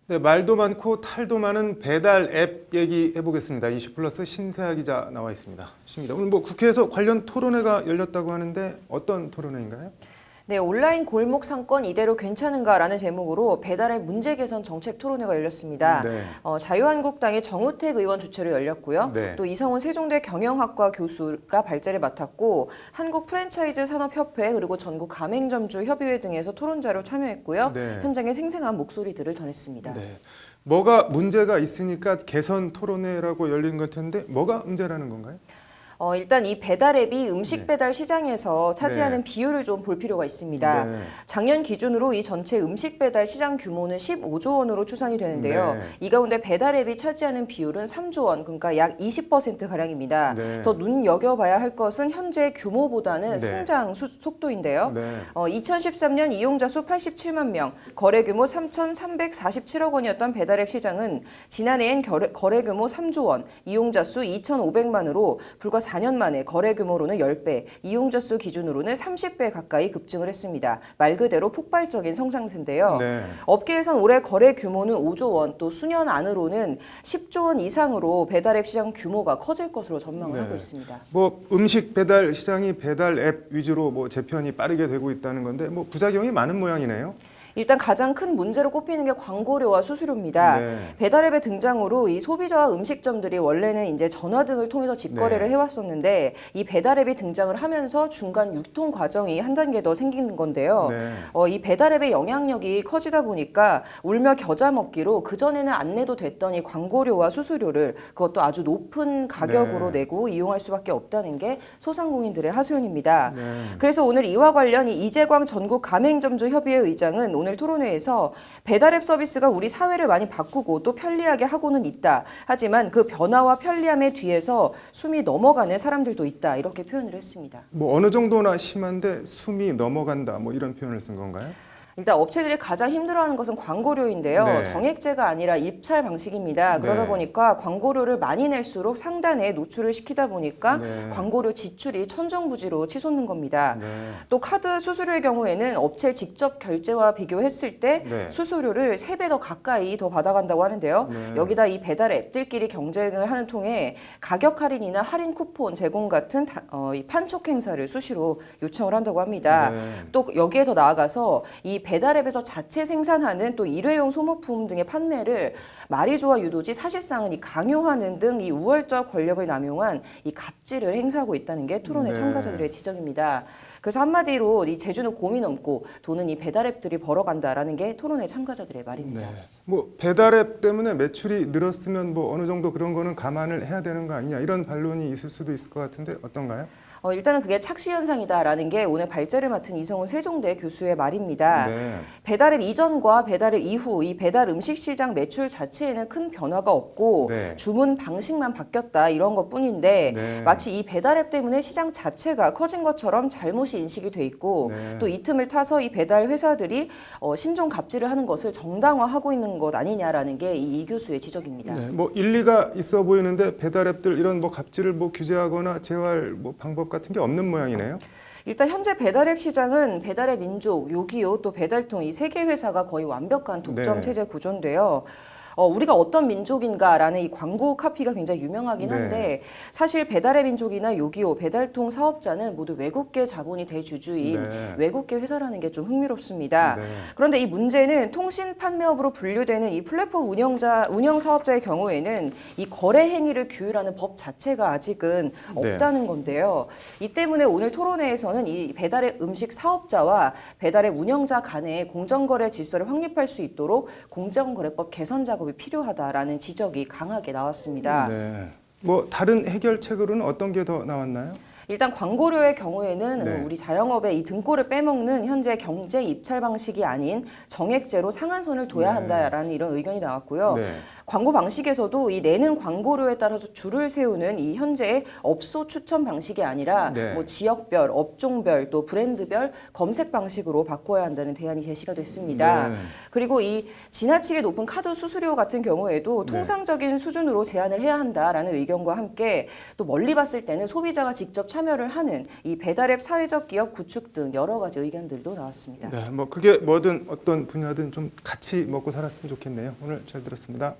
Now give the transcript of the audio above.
네, 말도 많고 탈도 많은 배달 앱 얘기해 보겠습니다. 이슈플러스 신세아 기자 나와 있습니다. 오늘 뭐 국회에서 관련 토론회가 열렸다고 하는데 어떤 토론회인가요? 네, 온라인 골목 상권 이대로 괜찮은가라는 제목으로 배달앱 문제 개선 정책 토론회가 열렸습니다. 네. 자유한국당의 정우택 의원 주최로 열렸고요. 네. 또 이성훈 세종대 경영학과 교수가 발제를 맡았고 한국 프랜차이즈 산업협회 그리고 전국 가맹점주 협의회 등에서 토론자로 참여했고요. 네. 현장의 생생한 목소리들을 전했습니다. 네. 뭐가 문제가 있으니까 개선 토론회라고 열린 걸 텐데 뭐가 문제라는 건가요? 일단 이 배달앱이 음식 배달 시장에서 차지하는 비율을 좀 볼 필요가 있습니다. 네. 작년 기준으로 이 전체 음식 배달 시장 규모는 15조 원으로 추산이 되는데요. 네. 이 가운데 배달앱이 차지하는 비율은 3조 원, 그러니까 약 20%가량입니다. 네. 더 눈여겨봐야 할 것은 현재 규모보다는 네. 성장 속도인데요. 네. 2013년 이용자 수 87만 명, 거래 규모 3,347억 원이었던 배달앱 시장은 지난해엔 거래 규모 3조 원, 이용자 수 2,500만으로 불과 4년 만에 거래 규모로는 10배, 이용자 수 기준으로는 30배 가까이 급증을 했습니다. 말 그대로 폭발적인 성장세인데요. 네. 업계에선 올해 거래 규모는 5조 원, 또 수년 안으로는 10조 원 이상으로 배달앱 시장 규모가 커질 것으로 전망을 네. 하고 있습니다. 뭐 음식 배달 시장이 배달 앱 위주로 뭐 재편이 빠르게 되고 있다는 건데 뭐 부작용이 많은 모양이네요. 일단 가장 큰 문제로 꼽히는 게 광고료와 수수료입니다. 네. 배달앱의 등장으로 이 소비자와 음식점들이 원래는 이제 전화 등을 통해서 직거래를 네. 해왔었는데 이 배달앱이 등장을 하면서 중간 유통 과정이 한 단계 더 생기는 건데요. 네. 이 배달앱의 영향력이 커지다 보니까 울며 겨자 먹기로 그전에는 안 내도 됐던 이 광고료와 수수료를 그것도 아주 높은 가격으로 네. 내고 이용할 수밖에 없다는 게 소상공인들의 하소연입니다. 네. 그래서 오늘 이와 관련 이재광 전국 가맹점주 협의회 의장은 오늘 토론회에서 배달앱 서비스가 우리 사회를 많이 바꾸고 또 편리하게 하고는 있다. 하지만 그 변화와 편리함의 뒤에서 숨이 넘어가는 사람들도 있다. 이렇게 표현을 했습니다. 뭐 어느 정도나 심한데 숨이 넘어간다 뭐 이런 표현을 쓴 건가요? 일단 업체들이 가장 힘들어하는 것은 광고료인데요. 네. 정액제가 아니라 입찰 방식입니다. 그러다 네. 보니까 광고료를 많이 낼수록 상단에 노출을 시키다 보니까 네. 광고료 지출이 천정부지로 치솟는 겁니다. 네. 또 카드 수수료의 경우에는 업체 직접 결제와 비교했을 때 네. 수수료를 3배 더 가까이 더 받아간다고 하는데요. 네. 여기다 이 배달 앱들끼리 경쟁을 하는 통에 가격 할인이나 할인 쿠폰 제공 같은 이 판촉 행사를 수시로 요청을 한다고 합니다. 네. 또 여기에 더 나아가서 이 배달앱에서 자체 생산하는 또 일회용 소모품 등의 판매를 말이 좋아 유도지 사실상은 이 강요하는 등 이 우월적 권력을 남용한 이 갑질을 행사하고 있다는 게 토론회 네. 참가자들의 지적입니다. 그래서 한마디로 이 제주는 곰이 넘고 돈은 이 배달앱들이 벌어간다라는 게 토론회 참가자들의 말입니다. 네. 뭐 배달앱 때문에 매출이 늘었으면 뭐 어느 정도 그런 거는 감안을 해야 되는 거 아니냐 이런 반론이 있을 수도 있을 것 같은데 어떤가요? 일단은 그게 착시 현상이다라는 게 오늘 발제를 맡은 이성훈 세종대 교수의 말입니다. 네. 배달앱 이전과 배달앱 이후 이 배달 음식 시장 매출 자체에는 큰 변화가 없고 네. 주문 방식만 바뀌었다 이런 것뿐인데 네. 마치 이 배달앱 때문에 시장 자체가 커진 것처럼 잘못이 인식이 돼 있고 네. 또 이 틈을 타서 이 배달 회사들이 신종 갑질을 하는 것을 정당화하고 있는 것 아니냐라는 게 이 교수의 지적입니다. 네. 뭐 일리가 있어 보이는데 배달앱들 이런 뭐 갑질을 뭐 규제하거나 제어할 뭐 방법 같은 게 없는 모양이네요. 일단 현재 배달앱 시장은 배달앱 민족, 요기요, 또 배달통 이 세 개 회사가 거의 완벽한 독점 네. 체제 구조인데요. 우리가 어떤 민족인가라는 이 광고 카피가 굉장히 유명하긴 한데 네. 사실 배달의 민족이나 요기요, 배달통 사업자는 모두 외국계 자본이 대주주인 네. 외국계 회사라는 게 좀 흥미롭습니다. 네. 그런데 이 문제는 통신 판매업으로 분류되는 이 플랫폼 운영 사업자의 경우에는 이 거래 행위를 규율하는 법 자체가 아직은 네. 없다는 건데요. 이 때문에 오늘 토론회에서는 이 배달의 음식 사업자와 배달의 운영자 간의 공정거래 질서를 확립할 수 있도록 공정거래법 개선 작업이 필요하다라는 지적이 강하게 나왔습니다. 네. 뭐 다른 해결책으로는 어떤 게 더 나왔나요? 일단 광고료의 경우에는 네. 우리 자영업의 이 등골을 빼먹는 현재 경쟁 입찰 방식이 아닌 정액제로 상한선을 둬야 네. 한다라는 이런 의견이 나왔고요. 네. 광고 방식에서도 이 내는 광고료에 따라서 줄을 세우는 이 현재의 업소 추천 방식이 아니라 네. 뭐 지역별, 업종별, 또 브랜드별 검색 방식으로 바꿔야 한다는 대안이 제시가 됐습니다. 네. 그리고 이 지나치게 높은 카드 수수료 같은 경우에도 네. 통상적인 수준으로 제한을 해야 한다라는 의견과 함께 또 멀리 봤을 때는 소비자가 직접 참여를 하는 이 배달앱 사회적 기업 구축 등 여러 가지 의견들도 나왔습니다. 네, 뭐 그게 뭐든 어떤 분야든 좀 같이 먹고 살았으면 좋겠네요. 오늘 잘 들었습니다.